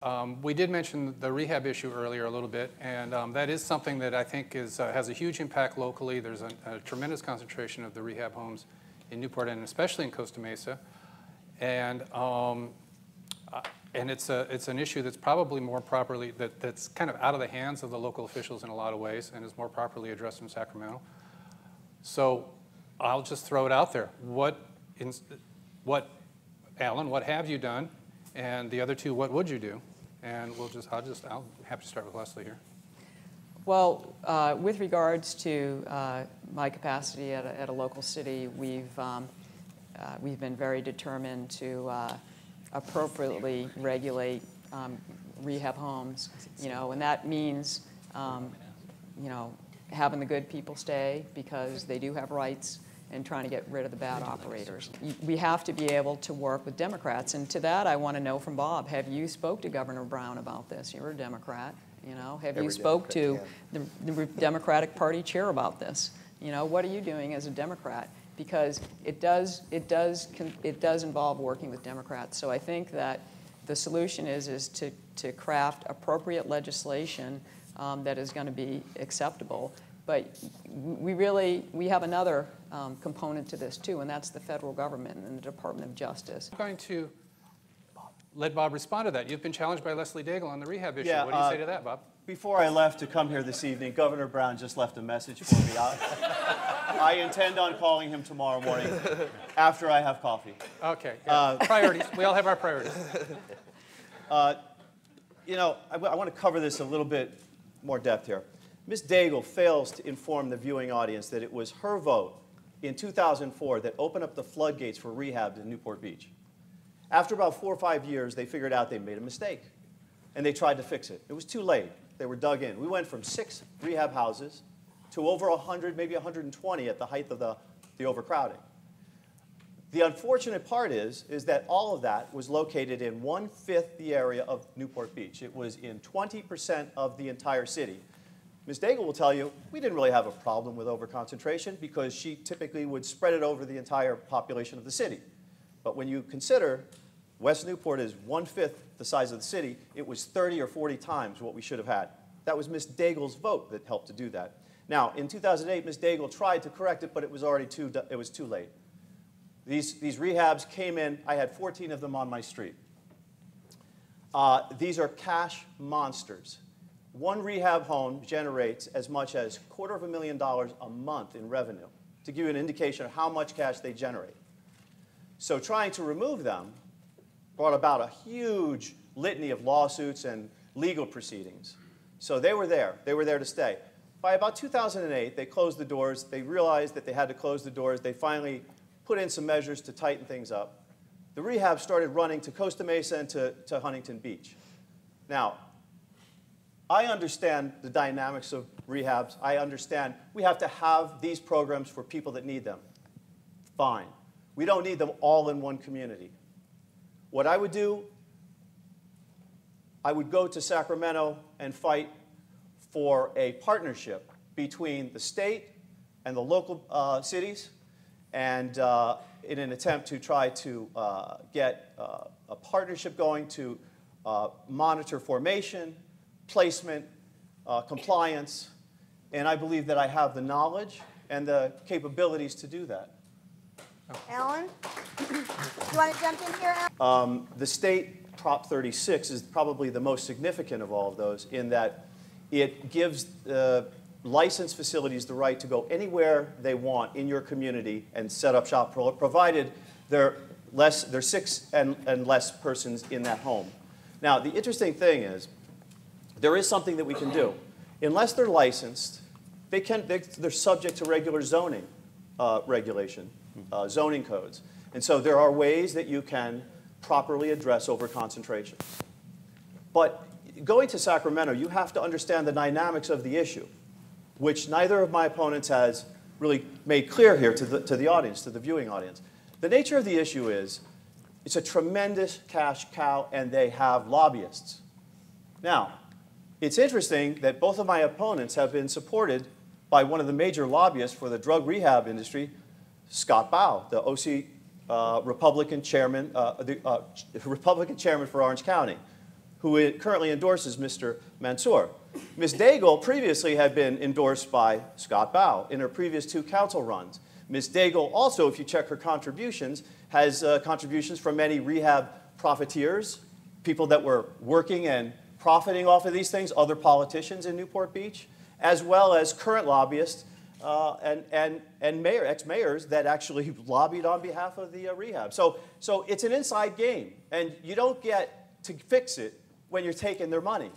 We did mention the rehab issue earlier a little bit, and that is something that I think has a huge impact locally. There's a tremendous concentration of the rehab homes in Newport and especially in Costa Mesa, and it's an issue that's probably more properly that's kind of out of the hands of the local officials in a lot of ways, and is more properly addressed in Sacramento. So I'll just throw it out there. Alan, what have you done? And the other two, what would you do? And I'm happy to start with Leslie here. Well, with regards to my capacity at a local city, we've been very determined to appropriately regulate rehab homes, and that means, having the good people stay because they do have rights, and trying to get rid of the bad operators. We have to be able to work with Democrats, and to that I want to know from Bob, have you spoke to Governor Brown about this? You're a Democrat, Have you spoke to the Democratic Party chair about this? What are you doing as a Democrat? Because it does involve working with Democrats. So I think that the solution is to craft appropriate legislation that is going to be acceptable. But we have another component to this too, and that's the federal government and the Department of Justice. I'm going to let Bob respond to that. You've been challenged by Leslie Daigle on the rehab issue. Yeah, what do you say to that, Bob? Before I left to come here this evening, Governor Brown just left a message for me. I intend on calling him tomorrow morning after I have coffee. Okay. Yeah. Priorities. We all have our priorities. I want to cover this a little bit more depth here. Ms. Daigle fails to inform the viewing audience that it was her vote in 2004 that opened up the floodgates for rehab in Newport Beach. After about 4 or 5 years, they figured out they made a mistake, and they tried to fix it. It was too late. They were dug in. We went from 6 rehab houses to over 100, maybe 120 at the height of the overcrowding. The unfortunate part is that all of that was located in 1/5 the area of Newport Beach. It was in 20% of the entire city. Ms. Daigle will tell you, we didn't really have a problem with overconcentration because she typically would spread it over the entire population of the city. But when you consider West Newport is 1/5 the size of the city, it was 30 or 40 times what we should have had. That was Ms. Daigle's vote that helped to do that. Now, in 2008, Ms. Daigle tried to correct it, but it was already too late. These rehabs came in. I had 14 of them on my street. These are cash monsters. One rehab home generates as much as $250,000 a month in revenue, to give you an indication of how much cash they generate. So trying to remove them brought about a huge litany of lawsuits and legal proceedings. So they were there. They were there to stay. By about 2008, they closed the doors. They realized that they had to close the doors. They finally put in some measures to tighten things up. The rehab started running to Costa Mesa and to Huntington Beach. Now, I understand the dynamics of rehabs. I understand we have to have these programs for people that need them. Fine. We don't need them all in one community. What I would do, I would go to Sacramento and fight for a partnership between the state and the local cities, and in an attempt to try to get a partnership going to monitor formation, placement, compliance, and I believe that I have the knowledge and the capabilities to do that. Alan, you want to jump in here, Alan? The state Prop 36 is probably the most significant of all of those, in that it gives licensed facilities the right to go anywhere they want in your community and set up shop, provided they're 6 and less persons in that home. Now, the interesting thing is, there is something that we can do. Unless they're licensed, they're subject to regular zoning regulation, zoning codes. And so there are ways that you can properly address overconcentration. But going to Sacramento, you have to understand the dynamics of the issue, which neither of my opponents has really made clear here to the audience, to the viewing audience. The nature of the issue is, it's a tremendous cash cow, and they have lobbyists. Now, it's interesting that both of my opponents have been supported by one of the major lobbyists for the drug rehab industry, Scott Bowe, the Republican chairman for Orange County. who currently endorses Mr. Mansour. Ms. Daigle previously had been endorsed by Scott Bowe in her previous 2 council runs. Ms. Daigle also, if you check her contributions, has contributions from many rehab profiteers, people that were working and profiting off of these things, other politicians in Newport Beach, as well as current lobbyists and ex-mayors that actually lobbied on behalf of the rehab. So it's an inside game, and you don't get to fix it when you're taking their money.